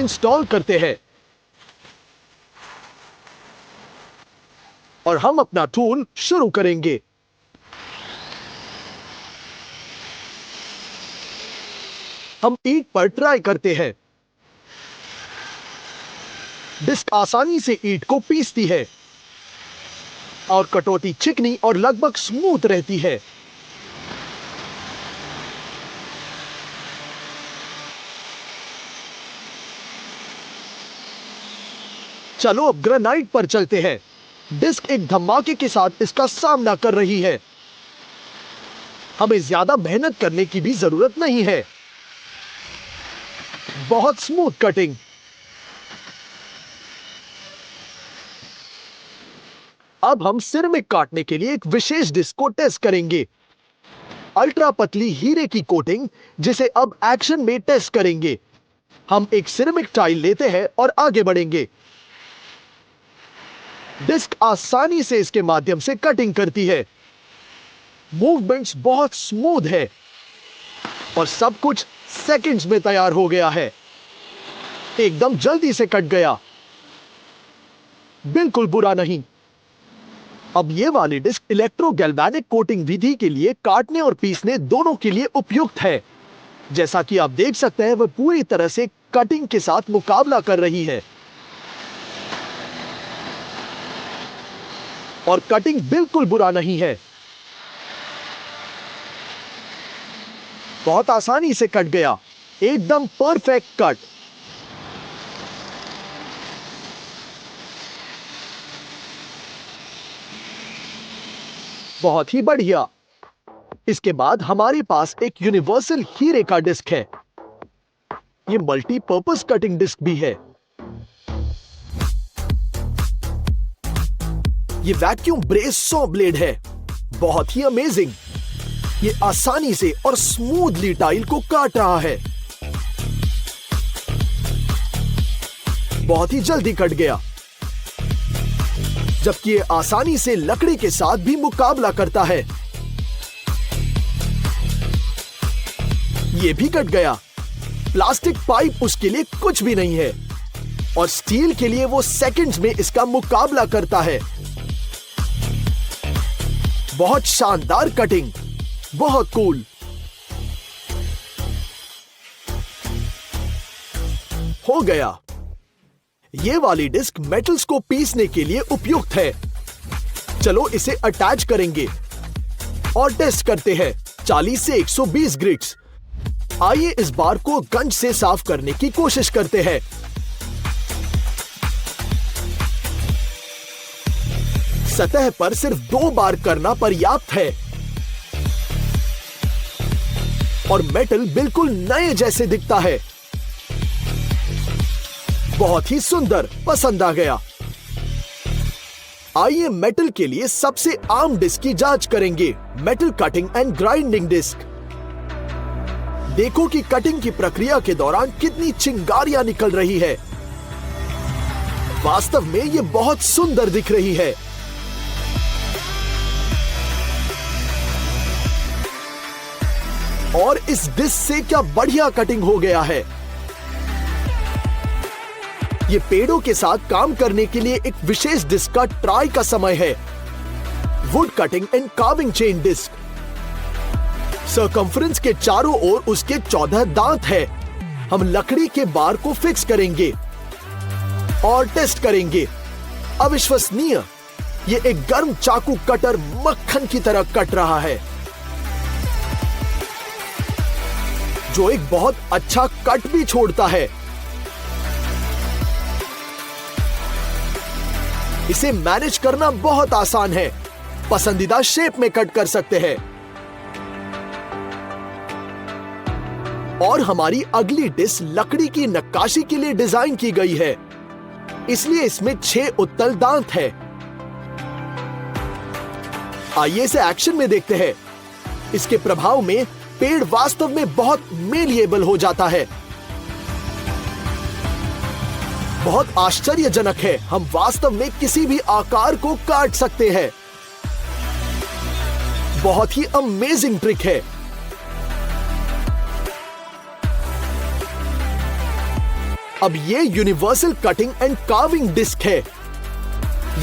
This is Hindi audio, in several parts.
इंस्टॉल करते हैं और हम अपना टूल शुरू करेंगे। हम ईंट पर ट्राई करते हैं। डिस्क आसानी से ईंट को पीसती है और कटौती चिकनी और लगभग स्मूथ रहती है। चलो अब ग्रेनाइट पर चलते हैं। डिस्क एक धमाके के साथ इसका सामना कर रही है। हमें ज्यादा मेहनत करने की भी जरूरत नहीं है। बहुत स्मूथ कटिंग। अब हम सिरेमिक काटने के लिए एक विशेष डिस्क को टेस्ट करेंगे। अल्ट्रा पतली हीरे की कोटिंग, जिसे अब एक्शन में टेस्ट करेंगे। हम एक सिरेमिक टाइल लेते हैं और आगे बढ़ेंगे। डिस्क आसानी से इसके माध्यम से कटिंग करती है। मूवमेंट्स बहुत स्मूथ है और सब कुछ सेकंड्स में तैयार हो गया है। एकदम जल्दी से कट गया, बिल्कुल बुरा नहीं। अब ये वाली डिस्क इलेक्ट्रोगैल्वेनिक कोटिंग विधि के लिए काटने और पीसने दोनों के लिए उपयुक्त है। जैसा कि आप देख सकते हैं, वह पूरी तरह से कटिंग के साथ मुकाबला कर रही है और कटिंग बिल्कुल बुरा नहीं है। बहुत आसानी से कट गया, एकदम परफेक्ट कट। बहुत ही बढ़िया। इसके बाद हमारे पास एक यूनिवर्सल हीरे का डिस्क है। ये मल्टीपर्पज कटिंग डिस्क भी है। ये वैक्यूम ब्रेस सॉ ब्लेड है, बहुत ही अमेजिंग। ये आसानी से और स्मूथली टाइल को काट रहा है। बहुत ही जल्दी कट गया, जबकि ये आसानी से लकड़ी के साथ भी मुकाबला करता है। ये भी कट गया। प्लास्टिक पाइप उसके लिए कुछ भी नहीं है और स्टील के लिए वो सेकंड्स में इसका मुकाबला करता है। बहुत शानदार कटिंग, बहुत कूल। हो गया। ये वाली डिस्क मेटल्स को पीसने के लिए उपयुक्त है। चलो इसे अटैच करेंगे और टेस्ट करते हैं। 40 से 120 ग्रिट्स। आइए इस बार को गंज से साफ करने की कोशिश करते हैं। सतह पर सिर्फ 2 बार करना पर्याप्त है और मेटल बिल्कुल नए जैसे दिखता है। बहुत ही सुंदर, पसंद आ गया। आइए मेटल के लिए सबसे आम डिस्क की जांच करेंगे, metal cutting and grinding disk. देखो कि कटिंग की प्रक्रिया के दौरान कितनी चिंगारियां निकल रही है। वास्तव में ये बहुत सुंदर दिख रही है। और इस डिस्क से क्या बढ़िया कटिंग हो गया है। ये पेड़ों के साथ काम करने के लिए एक विशेष डिस्क का ट्राई का समय है। Wood cutting and carving chain disk. Circumference के चारों ओर उसके 14 दांत है। हम लकड़ी के बार को फिक्स करेंगे और टेस्ट करेंगे। अविश्वसनीय, ये एक गर्म चाकू कटर मक्खन की तरह कट रहा है, जो एक बहुत अच्छा कट भी छोड़ता है। इसे मैनेज करना बहुत आसान है। पसंदीदा शेप में कट कर सकते हैं। और हमारी अगली डिस्क लकड़ी की नक्काशी के लिए डिजाइन की गई है, इसलिए इसमें 6 उत्तल दांत है। आइए इसे एक्शन में देखते हैं। इसके प्रभाव में पेड़ वास्तव में बहुत मेलिएबल हो जाता है। बहुत आश्चर्यजनक है, हम वास्तव में किसी भी आकार को काट सकते हैं। बहुत ही अमेजिंग ट्रिक है। अब ये universal cutting and carving disk है।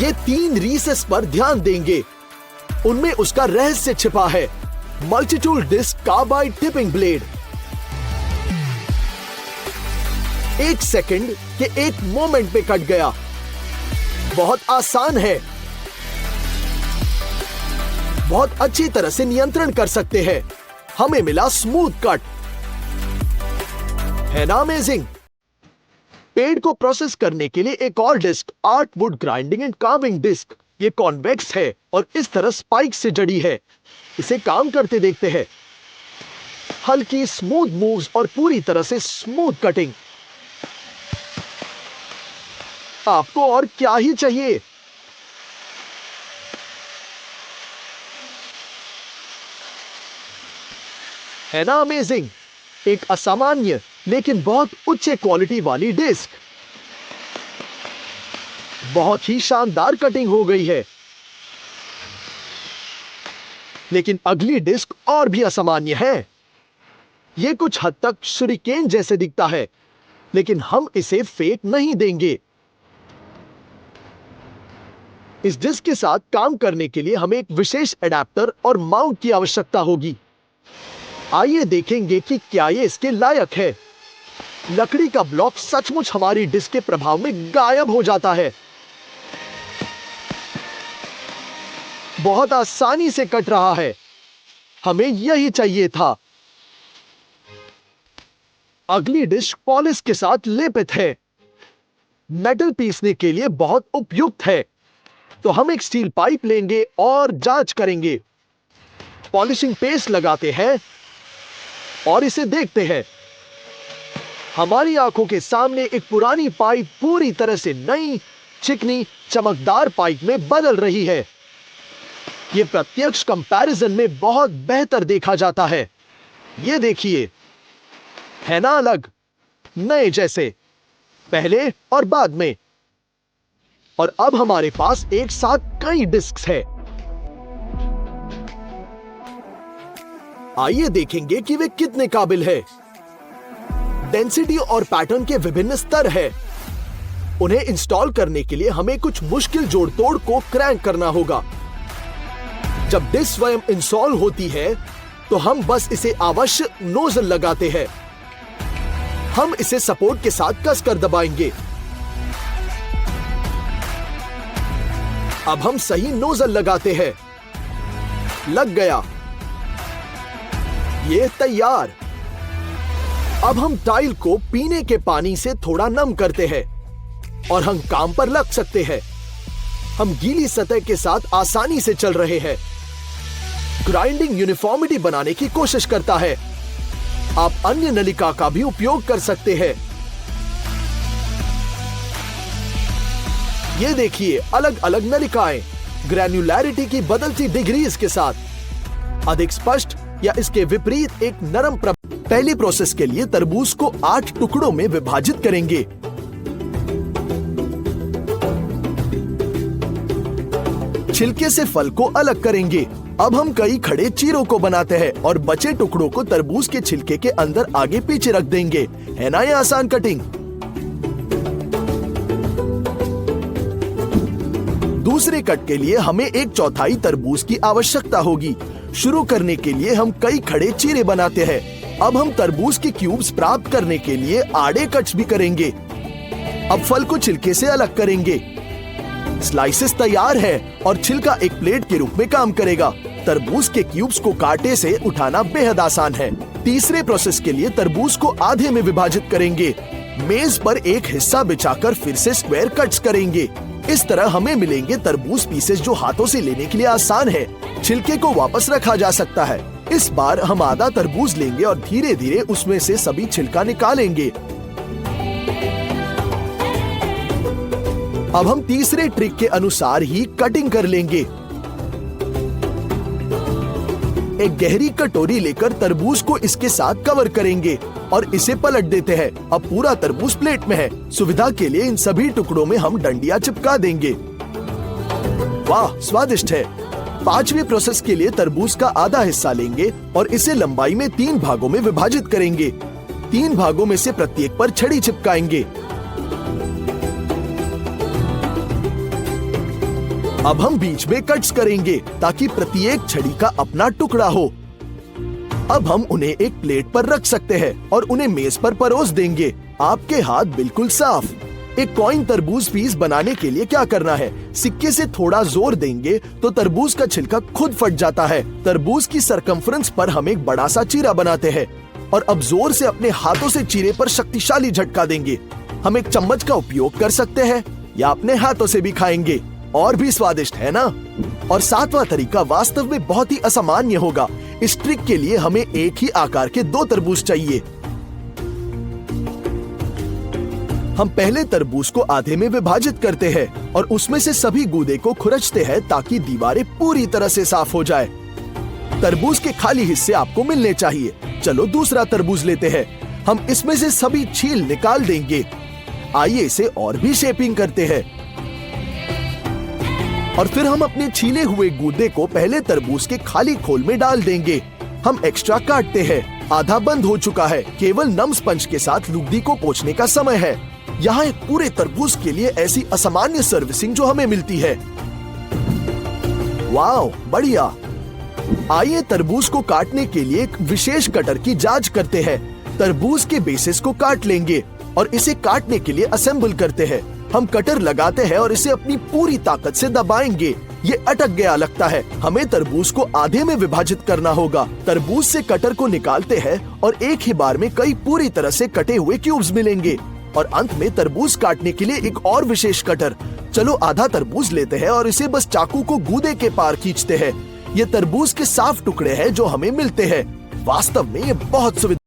ये 3 रीसेस पर ध्यान देंगे, उनमें उसका रहस्य छिपा है। Multi tool disk carbide tipping blade. 1 second के 1 मोमेंट में कट गया। बहुत आसान है, बहुत अच्छी तरह से नियंत्रण कर सकते हैं। हमें मिला स्मूथ कट, है ना अमेजिंग? पेड़ को प्रोसेस करने के लिए एक और disk, art wood grinding and carving disk. ये कॉन्वेक्स है और इस तरह स्पाइक से जड़ी है। इसे काम करते देखते हैं। हल्की स्मूथ मूव्स और पूरी तरह से स्मूथ कटिंग। आपको और क्या ही चाहिए? है ना अमेजिंग? एक असामान्य लेकिन बहुत उच्च क्वालिटी वाली डिस्क। बहुत ही शानदार कटिंग हो गई है। लेकिन अगली डिस्क और भी असामान्य है। यह कुछ हद तक शूरिकेन जैसे दिखता है, लेकिन हम इसे फेंक नहीं देंगे। इस डिस्क के साथ काम करने के लिए हमें एक विशेष एडेप्टर और माउंट की आवश्यकता होगी। आइए देखेंगे कि क्या ये इसके लायक है। लकड़ी का ब्लॉक सचमुच हमारी डिस्क के प्रभाव में गायब हो जाता है। बहुत आसानी से कट रहा है। हमें यही चाहिए था। अगली डिस्क पॉलिश के साथ लेपित है। मेटल पीसने के लिए बहुत उपयुक्त है। तो हम एक स्टील पाइप लेंगे और जांच करेंगे। पॉलिशिंग पेस्ट लगाते हैं और इसे देखते हैं। हमारी आंखों के सामने एक पुरानी पाइप पूरी तरह से नई, चिकनी, चमकदार पाइप में बदल रही है। यह प्रत्यक्ष कंपैरिजन में बहुत बेहतर देखा जाता है। यह देखिए, है ना अलग, नए जैसे, पहले और बाद में। और अब हमारे पास एक साथ कई डिस्क्स है। आइए देखेंगे कि वे कितने काबिल है। डेंसिटी और पैटर्न के विभिन्न स्तर है। उन्हें इंस्टॉल करने के लिए हमें कुछ मुश्किल जोड़-तोड़ को क्रैंक करना होगा। जब डिस्क स्वयं इंस्टॉल होती है तो हम बस इसे आवश्यक नोजल लगाते हैं। हम इसे सपोर्ट के साथ कसकर दबाएंगे। अब हम सही नोजल लगाते हैं। लग गया। ये तैयार। अब हम टाइल को पीने के पानी से थोड़ा नम करते हैं और हम काम पर लग सकते हैं। हम गीली सतह के साथ आसानी से चल रहे हैं। ग्राइंडिंग यूनिफॉर्मिटी बनाने की कोशिश करता है। आप अन्य नलिका का भी उपयोग कर सकते हैं। ये देखिए, अलग अलग नलिकाएं ग्रैन्युलैरिटी की बदलती डिग्रीज के साथ। अधिक स्पष्ट या इसके विपरीत एक नरम पहली प्रोसेस के लिए तरबूज को 8 टुकड़ों में विभाजित करेंगे। छिलके से फल को अलग करेंगे। अब हम कई खड़े चीरों को बनाते हैं और बचे टुकड़ों को तरबूज के छिलके के अंदर आगे पीछे रख देंगे। है ना ये आसान कटिंग? दूसरे कट के लिए हमें 1/4 तरबूज की आवश्यकता होगी। शुरू करने के लिए हम कई खड़े चीरे बनाते हैं। अब हम तरबूज के क्यूब्स प्राप्त करने के लिए आड़े कट्स भी करेंगे। अब फल को छिलके से अलग करेंगे। स्लाइसेस तैयार है और छिलका एक प्लेट के रूप में काम करेगा। तरबूज के क्यूब्स को कांटे से उठाना बेहद आसान है। तीसरे प्रोसेस के लिए तरबूज को आधे में विभाजित करेंगे। मेज पर एक हिस्सा बिछाकर फिर से स्क्वायर कट्स करेंगे। इस तरह हमें मिलेंगे तरबूज पीसेस जो हाथों से लेने के लिए आसान है। छिलके को वापस रखा जा सकता है। इस बार हम आधा तरबूज लेंगे और धीरे धीरे उसमें से सभी छिलका निकालेंगे। अब हम तीसरे ट्रिक के अनुसार ही कटिंग कर लेंगे। एक गहरी कटोरी लेकर तरबूज को इसके साथ कवर करेंगे और इसे पलट देते हैं। अब पूरा तरबूज प्लेट में है। सुविधा के लिए इन सभी टुकड़ों में हम डंडियां चिपका देंगे। वाह, स्वादिष्ट है। पांचवी प्रोसेस के लिए तरबूज का आधा हिस्सा लेंगे और इसे लंबाई में 3 भागों में विभाजित करेंगे। 3 भागों में से प्रत्येक पर छड़ी चिपकाएंगे। अब हम बीच में कट्स करेंगे ताकि प्रत्येक छड़ी का अपना टुकड़ा हो। अब हम उन्हें एक प्लेट पर रख सकते हैं और उन्हें मेज पर परोस देंगे। आपके हाथ बिल्कुल साफ। एक कॉइन तरबूज पीस बनाने के लिए क्या करना है? सिक्के से थोड़ा जोर देंगे तो तरबूज का छिलका खुद फट जाता है। तरबूज की सरकमफ्रेंस पर हम एक बड़ा सा चीरा बनाते हैं और अब जोर से अपने हाथों से चीरे पर शक्तिशाली झटका देंगे। हम एक चम्मच का उपयोग कर सकते हैं या अपने हाथों से भी खाएंगे, और भी स्वादिष्ट है ना? और सातवां तरीका वास्तव में बहुत ही असामान्य होगा। इस ट्रिक के लिए हमें एक ही आकार के 2 तरबूज चाहिए। हम पहले तरबूज को आधे में विभाजित करते हैं और उसमें से सभी गूदे को खुरचते हैं ताकि दीवारें पूरी तरह से साफ हो जाए। तरबूज के खाली हिस्से आपको मिलने चाहिए। चलो दूसरा तरबूज लेते हैं। हम इसमें से सभी छील निकाल देंगे। आइए इसे और भी शेपिंग करते हैं और फिर हम अपने छीले हुए गूदे को पहले तरबूज के खाली खोल में डाल देंगे। हम एक्स्ट्रा काटते हैं। आधा बंद हो चुका है। केवल नम स्पंज के साथ लुगदी को पोंछने का समय है। यहाँ एक पूरे तरबूज के लिए ऐसी असामान्य सर्विसिंग जो हमें मिलती है। वाओ, बढ़िया। आइए तरबूज को काटने के लिए एक विशेष कटर की जांच करते हैं। तरबूज के बेसिस को काट लेंगे और इसे काटने के लिए असेंबल करते हैं। हम कटर लगाते हैं और इसे अपनी पूरी ताकत से दबाएंगे। ये अटक गया लगता है। हमें तरबूज को आधे में विभाजित करना होगा। तरबूज से कटर को निकालते हैं और एक ही बार में कई पूरी तरह से कटे हुए क्यूब्स मिलेंगे। और अंत में तरबूज काटने के लिए एक और विशेष कटर। चलो आधा तरबूज लेते हैं और इसे बस चाकू को गूदे के पार खींचते हैं। ये तरबूज के साफ टुकड़े हैं जो हमें मिलते हैं। वास्तव में ये बहुत सुविधा